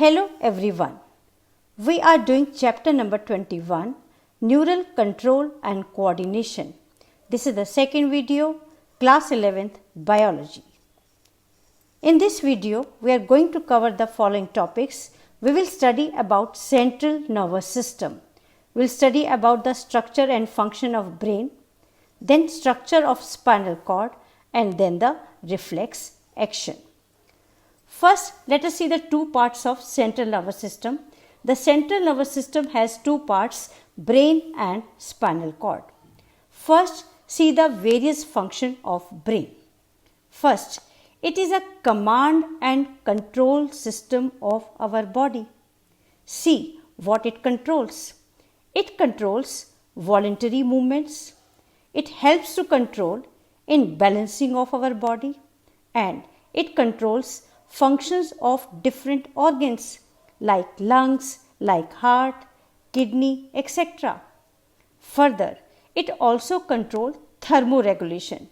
Hello everyone. We are doing chapter number 21, Neural Control and Coordination. This is the second video, class 11th Biology. In this video, we are going to cover the following topics. We will study about central nervous system. We will study about the structure and function of brain, then structure of spinal cord, and then the reflex action. First, let us see the two parts of central nervous system. The central nervous system has two parts, brain and spinal cord. First, see the various function of brain. First, it is a command and control system of our body. See what it controls. It controls voluntary movements. It helps to control in balancing of our body, and it controls functions of different organs like lungs, like heart, kidney, etc. Further, it also controls thermoregulation,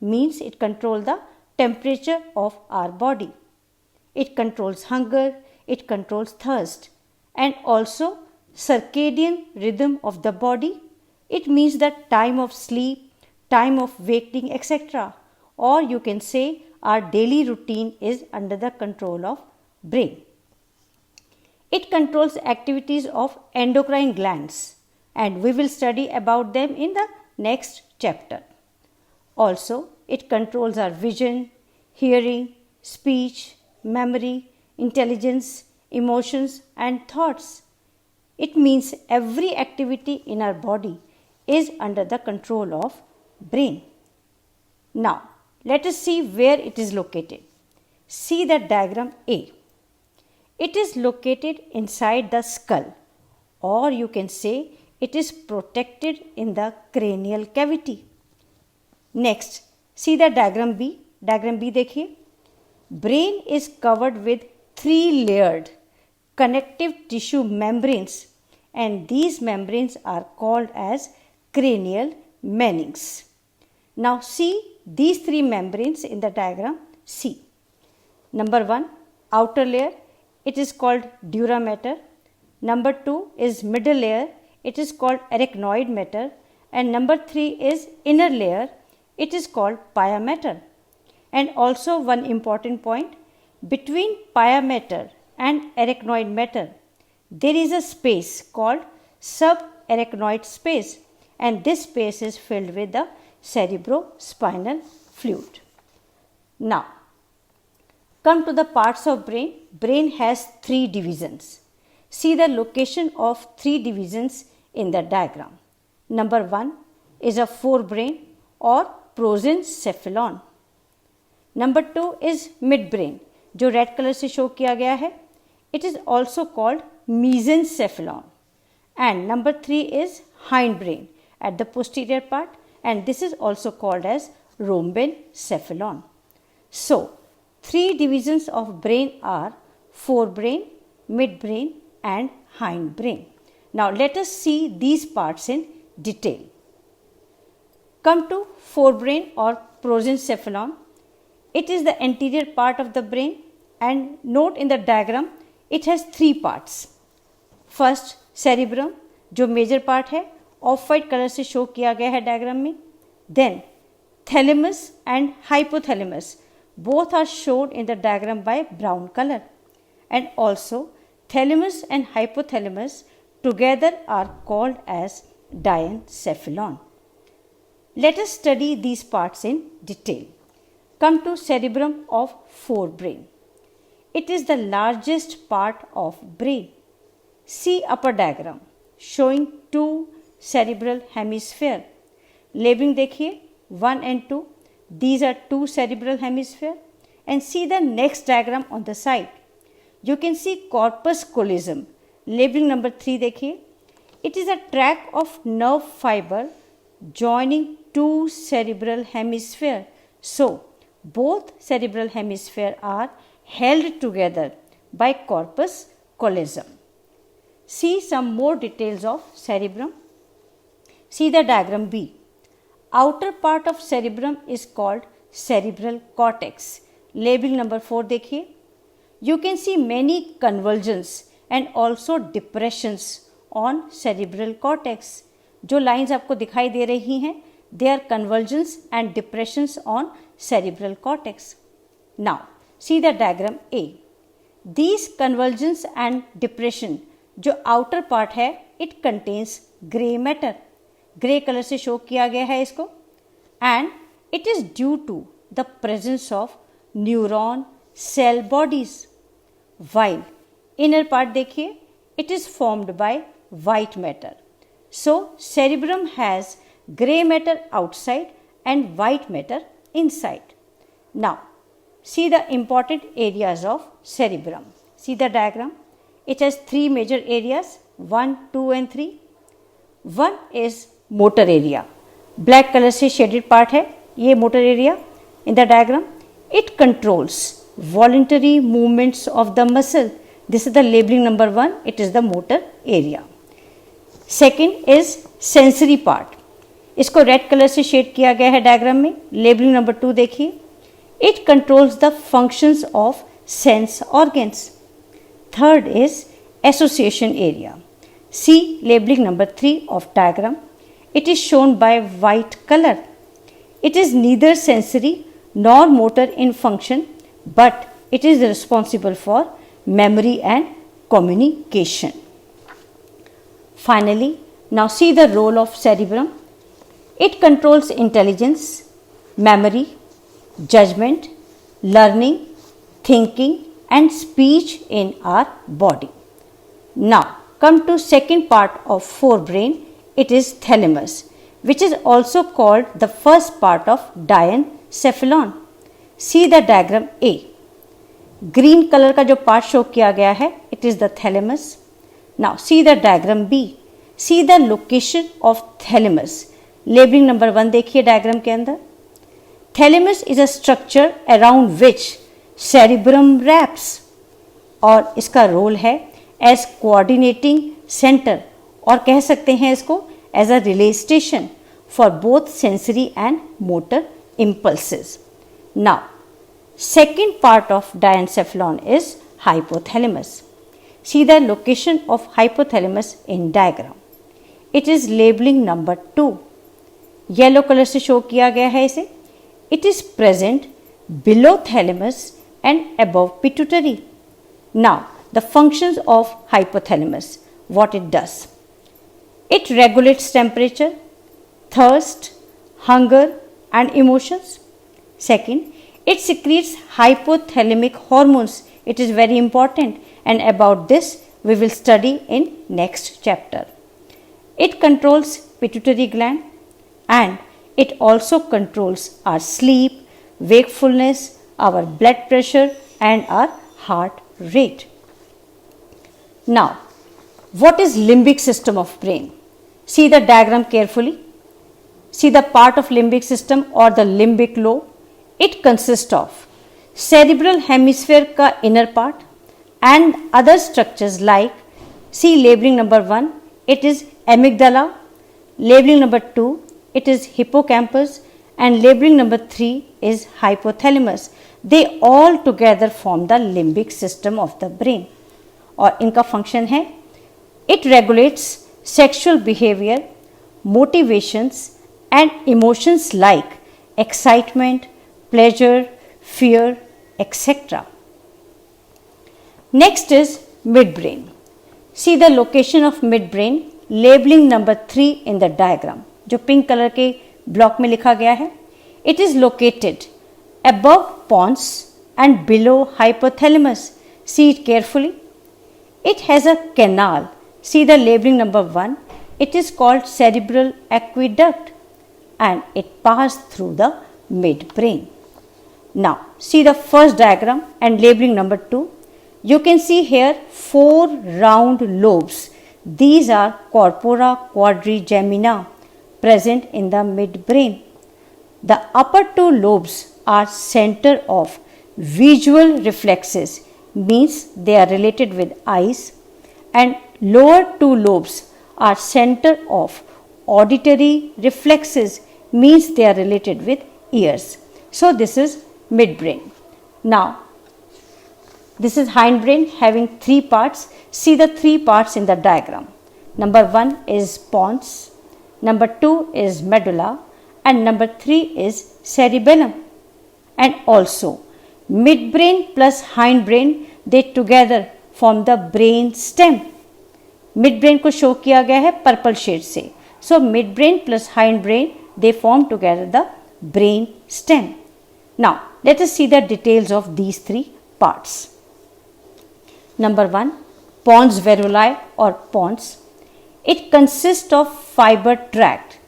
means it controls the temperature of our body. It controls hunger, it controls thirst, and also circadian rhythm of the body. It means the time of sleep, time of waking, etc. Or you can say our daily routine is under the control of brain. It controls activities of endocrine glands, and we will study about them in the next chapter. Also, it controls our vision, hearing, speech, memory, intelligence, emotions and thoughts. It means every activity in our body is under the control of brain. Now, let us see where it is located. See the diagram A. It is located inside the skull, or you can say it is protected in the cranial cavity. Next, see the diagram B. Diagram B देखिए. Brain is covered with 3 layered connective tissue membranes, and these membranes are called as cranial meninges. Now see these 3 membranes in the diagram C. Number 1, outer layer, it is called dura mater. Number 2 is middle layer, it is called arachnoid mater. And number 3 is inner layer, it is called pia mater. And also one important point, between pia mater and arachnoid mater, there is a space called subarachnoid space, and this space is filled with the cerebrospinal fluid. Now, come to the parts of brain. Brain has 3 divisions. See the location of 3 divisions in the diagram. Number 1 is a forebrain or prosencephalon. Number 2 is midbrain, जो red colour से show किया गया है. It is also called mesencephalon. And number 3 is hindbrain at the posterior part, and this is also called as rhombencephalon. So, 3 divisions of brain are forebrain, midbrain and hindbrain. Now, let us see these parts in detail. Come to forebrain or prosencephalon. It is the anterior part of the brain, and note in the diagram it has 3 parts. First, cerebrum, जो major part है, of white colour से show किया गया है diagram में. Then thalamus and hypothalamus, both are shown in the diagram by brown color. And also thalamus and hypothalamus together are called as diencephalon. Let us study these parts in detail. Come to cerebrum of forebrain. It is the largest part of brain. See upper diagram showing 2 cerebral hemisphere. Labeling देखिए 1 and 2. These are 2 cerebral hemisphere. And see the next diagram on the side. You can see corpus callosum. Labeling number 3 देखिए. It is a tract of nerve fiber joining 2 cerebral hemisphere. So, both cerebral hemisphere are held together by corpus callosum. See some more details of cerebrum. See the diagram B. Outer part of cerebrum is called cerebral cortex. Labeling number 4 देखिए. you can see many convulsions and also depressions on cerebral cortex. जो lines आपको दिखाई दे रही हैं, they are convulsions and depressions on cerebral cortex. Now, see the diagram A. These convulsions and depression, जो outer part है, it contains gray matter. Gray color से show किया गया है इसको, and it is due to the presence of neuron cell bodies. While inner part देखिए, it is formed by white matter. So cerebrum has gray matter outside and white matter inside. Now see the important areas of cerebrum. See the diagram. It has three major areas, 1, 2 and 3. One is motor area. Black color से shaded part है ये motor area in the diagram. It controls voluntary movements of the muscle. This is the labeling number 1. It is the motor area. Second is sensory part. इसको red colour से shade किया गया है diagram में. Labelling number 2 देखिए. It controls the functions of sense organs. Third is association area. See labelling number 3 of diagram. It is shown by white colour. It is neither sensory nor motor in function, but it is responsible for memory and communication. Finally, now see the role of cerebrum. It controls intelligence, memory, judgment, learning, thinking and speech in our body. Now come to second part of forebrain. It is thalamus, which is also called the first part of diencephalon. See the diagram A. Green color का जो part show किया गया है, it is the thalamus. Now see the diagram B. See the location of thalamus. Labeling number 1 देखिए diagram के अंदर. Thalamus is a structure around which cerebrum wraps, और इसका रोल है as coordinating center, और कह सकते हैं इसको as a relay station for both sensory and motor impulses. Now, second part of diencephalon is hypothalamus. See the location of hypothalamus in diagram. It is labeling number 2. Yellow color से show किया गया है इसे. It is present below thalamus and above pituitary. Now, the functions of hypothalamus, what it does. It regulates temperature, thirst, hunger and emotions. Second, it secretes hypothalamic hormones. It is very important, and about this we will study in next chapter. It controls pituitary gland, and it also controls our sleep, wakefulness, our blood pressure and our heart rate. Now, what is limbic system of brain? See the diagram carefully. See the part of limbic system or the limbic lobe. It consists of cerebral hemisphere का inner part and other structures like, see labeling number 1, it is amygdala, labeling number 2, it is hippocampus, and labeling number 3 is hypothalamus. They all together form the limbic system of the brain. और इनका function है, it regulates sexual behavior, motivations and emotions like excitement, pleasure, fear, etc. Next is midbrain. See the location of midbrain, labeling number 3 in the diagram, जो pink color के block में लिखा गया है. It is located above pons and below hypothalamus. See it carefully. It has a canal. See the labeling number 1. It is called cerebral aqueduct, and it passes through the midbrain. Now see the first diagram and labeling number 2. You can see here 4 round lobes. These are corpora quadrigemina present in the midbrain. The upper 2 lobes are center of visual reflexes, means they are related with eyes, and lower 2 lobes are center of auditory reflexes, means they are related with ears. So this is midbrain. Now This is hindbrain having 3 parts. See the 3 parts in the diagram. Number 1 is pons, number 2 is medulla, and number 3 is cerebellum. And also midbrain plus hindbrain, they together form the brain stem. Midbrain को show किया गया है purple shade से. So midbrain plus hindbrain, they form together the brain stem. Now let us see the details of these 3 parts. Number 1, pons varoli or pons. It consists of fiber tract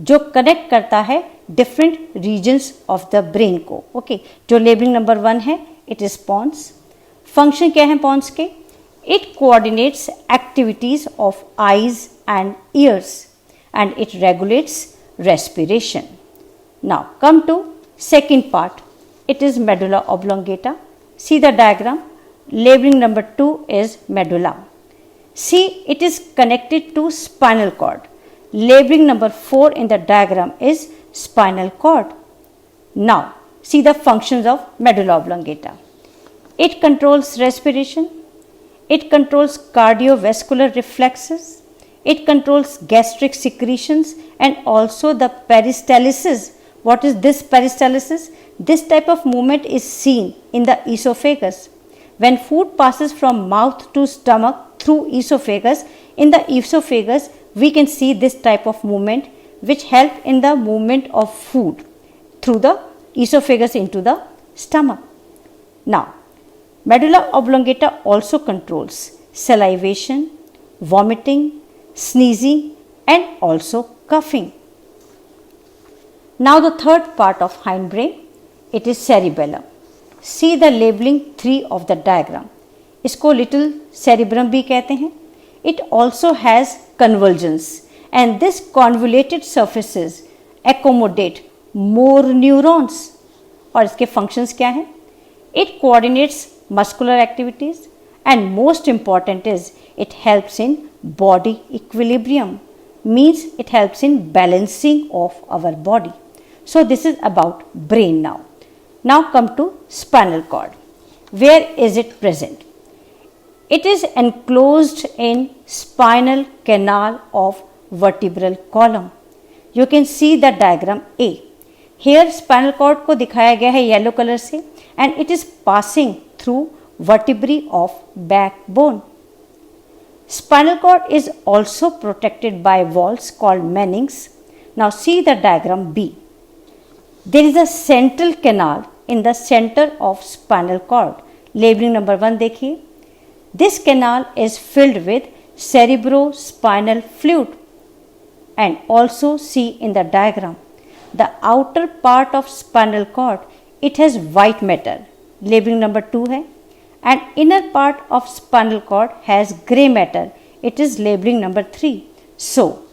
जो connect करता है different regions of the brain को. Okay, जो labelling number 1 है, it is Pond's. Function क्या है pons के? It coordinates activities of eyes and ears and it regulates respiration. Now come to second part. It is medulla oblongata. See the diagram. Labeling number 2 is medulla. See, it is connected to spinal cord. Labeling number 4 in the diagram is spinal cord. Now, see the functions of medulla oblongata. It controls respiration. It controls cardiovascular reflexes. It controls gastric secretions and also the peristalsis. What is this peristalsis? This type of movement is seen in the esophagus. When food passes from mouth to stomach through esophagus, in the esophagus we can see this type of movement which help in the movement of food through the esophagus into the stomach. Now, medulla oblongata also controls salivation, vomiting, sneezing and also coughing. Now the third part of hindbrain, it is cerebellum. See the labeling 3 of the diagram. इसको little cerebrum भी कहते हैं. It also has convolutions and this convoluted surfaces accommodate more neurons. और इसके functions क्या हैं? It coordinates muscular activities and most important is it helps in body equilibrium. Means it helps in balancing of our body. So this is about brain now. Now come to spinal cord. Where is it present? It is enclosed in spinal canal of vertebral column. You can see the diagram A. Here spinal cord को दिखाया गया है yellow color से and it is passing through vertebrae of backbone. Spinal cord is also protected by walls called Mannings. Now see the diagram B. There is a central canal in the center of spinal cord. Labeling number 1 देखिए. This canal is filled with cerebrospinal fluid and also see in the diagram. The outer part of spinal cord, it has white matter. Labeling number 2 है. And inner part of spinal cord has grey matter. It is labeling number 3. So,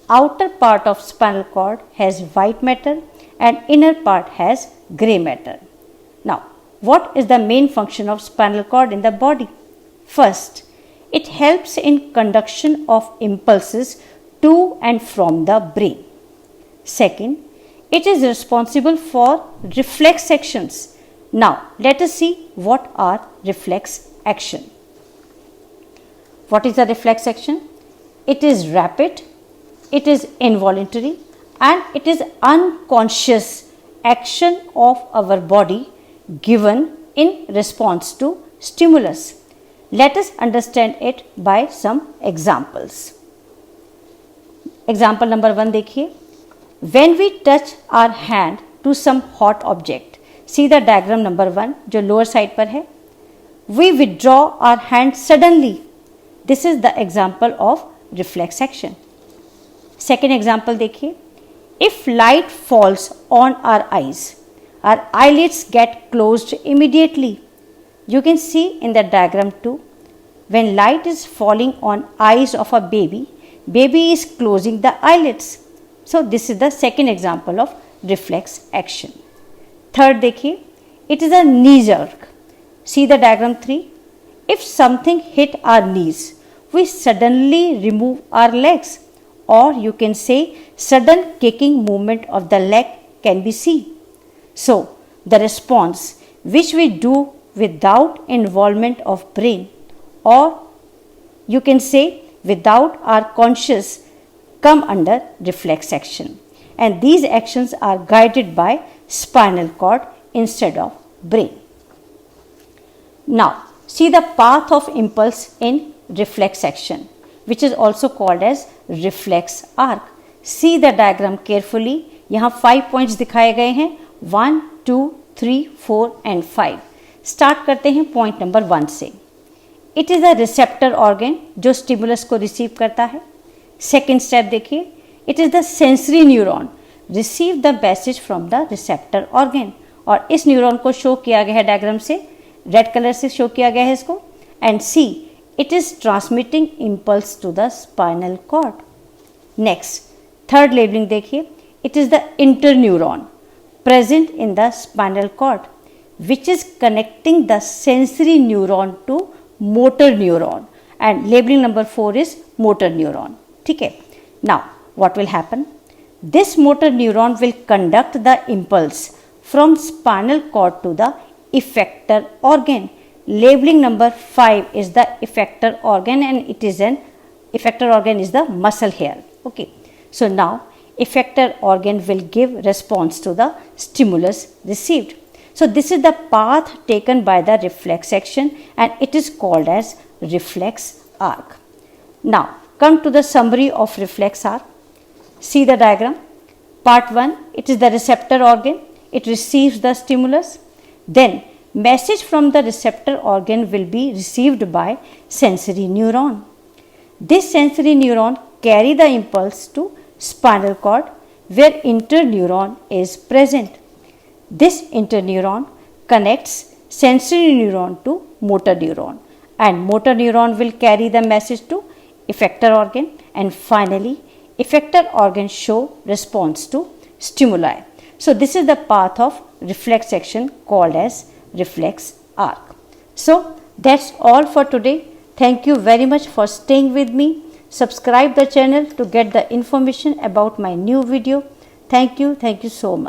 outer part of spinal cord has white matter and inner part has grey matter. Now, what is the main function of spinal cord in the body? First, it helps in conduction of impulses to and from the brain. Second, it is responsible for reflex actions. Now, let us see what are reflex action. What is a reflex action? It is rapid, it is involuntary and it is unconscious action of our body given in response to stimulus. Let us understand it by some examples. Example number 1 देखिए. When we touch our hand to some hot object, see the diagram number 1 जो lower side पर है. We withdraw our hand suddenly. This is the example of reflex action. Second example देखिए. If light falls on our eyes, our eyelids get closed immediately. You can see in the diagram 2, when light is falling on eyes of a baby, baby is closing the eyelids. So this is the second example of reflex action. Third देखिए, it is a knee jerk. See the diagram 3. If something hit our knees, we suddenly remove our legs, or you can say sudden kicking movement of the leg can be seen. So the response which we do without involvement of brain, or you can say without our conscious, come under reflex action, and these actions are guided by spinal cord instead of brain. Now see the path of impulse in reflex action, which is also called as reflex arc. See the diagram carefully. यहाँ 5 points दिखाए गए हैं, 1, 2, 3, 4 and 5. Start करते हैं point number 1 से. It is a receptor organ जो stimulus को receive करता है. सेकेंड स्टेप देखिए, it is the sensory neuron receive the message from the receptor organ, और इस न्यूरॉन को शो किया गया है डायग्राम से, रेड कलर से शो किया गया है इसको. And see it is transmitting impulse to the spinal cord. Next third labelling देखिए, it is the interneuron present in the spinal cord which is connecting the sensory neuron to motor neuron, and labeling number 4 is motor neuron. ठीक है. Now what will happen? This motor neuron will conduct the impulse from spinal cord to the effector organ. Labeling number 5 is the effector organ, and it is an effector organ is the muscle here. Okay. So now effector organ will give response to the stimulus received. So this is the path taken by the reflex action, and it is called as reflex arc. Now come to the summary of reflex arc. See the diagram. Part 1, it is the receptor organ. It receives the stimulus. Then message from the receptor organ will be received by sensory neuron. This sensory neuron carry the impulse to spinal cord where interneuron is present. This interneuron connects sensory neuron to motor neuron, and motor neuron will carry the message to effector organ, and finally effector organ show response to stimuli. So this is the path of reflex action called as reflex arc. So that's all for today. Thank you very much for staying with me. Subscribe the channel to get the information about my new video. Thank you so much.